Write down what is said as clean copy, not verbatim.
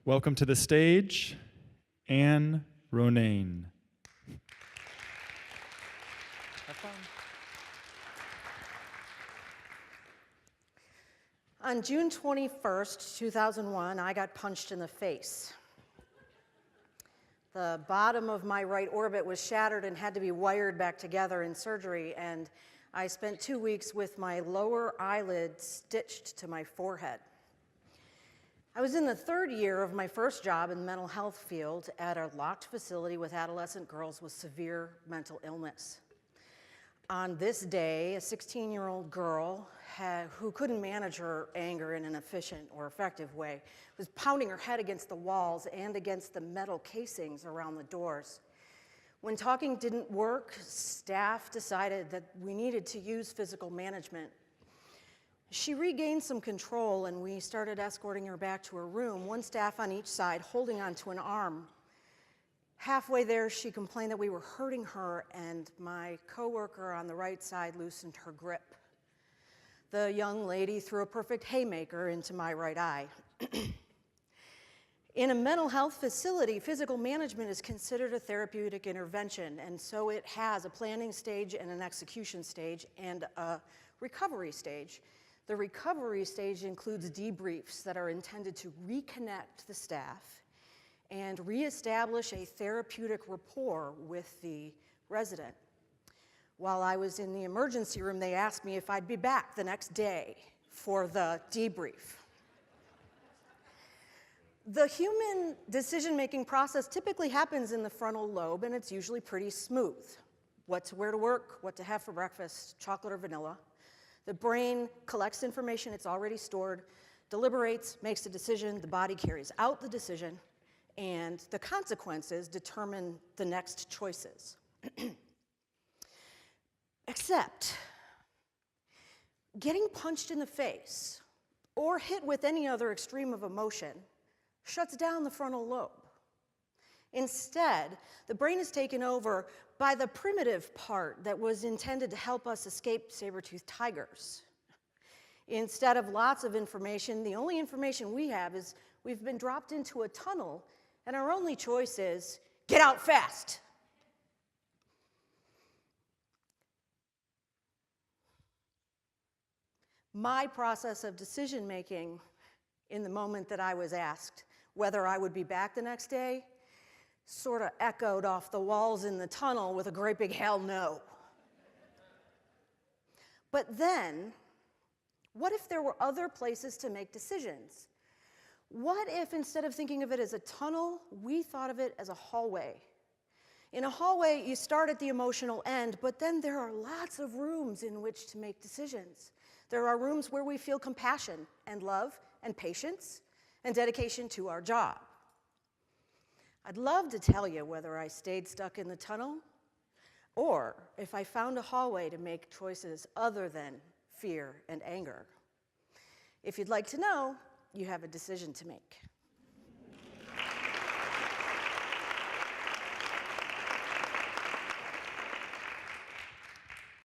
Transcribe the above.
Welcome to the stage, Ann Ronayne. Have fun. On June 21st, 2001, I got punched in the face. The bottom of my right orbit was shattered and had to be wired back together in surgery, and I spent 2 weeks with my lower eyelid stitched to my forehead. I was in the third year of my first job in the mental health field at a locked facility with adolescent girls with severe mental illness. On this day, a 16-year-old girl who couldn't manage her anger in an efficient or effective way was pounding her head against the walls and against the metal casings around the doors. When talking didn't work, staff decided that we needed to use physical management. She regained some control and we started escorting her back to her room, one staff on each side holding onto an arm. Halfway there, she complained that we were hurting her, and my coworker on the right side loosened her grip. The young lady threw a perfect haymaker into my right eye. In a mental health facility, physical management is considered a therapeutic intervention, and so it has a planning stage and an execution stage and a recovery stage. The recovery stage includes debriefs that are intended to reconnect the staff and reestablish a therapeutic rapport with the resident. While I was in the emergency room, they asked me if I'd be back the next day for the debrief. The human decision-making process typically happens in the frontal lobe, and it's usually pretty smooth. What to wear to work, what to have for breakfast, chocolate or vanilla. The brain collects information it's already stored, deliberates, makes a decision, the body carries out the decision, and the consequences determine the next choices. Except, getting punched in the face or hit with any other extreme of emotion shuts down the frontal lobe. Instead, the brain is taken over by the primitive part that was intended to help us escape saber-toothed tigers. Instead of lots of information, the only information we have is we've been dropped into a tunnel and our only choice is, get out fast. My process of decision-making in the moment that I was asked whether I would be back the next day sort of echoed off the walls in the tunnel with a great big hell no. But then, what if there were other places to make decisions? What if instead of thinking of it as a tunnel, we thought of it as a hallway? In a hallway, you start at the emotional end, but then there are lots of rooms in which to make decisions. There are rooms where we feel compassion and love and patience and dedication to our job. I'd love to tell you whether I stayed stuck in the tunnel or if I found a hallway to make choices other than fear and anger. If you'd like to know, you have a decision to make.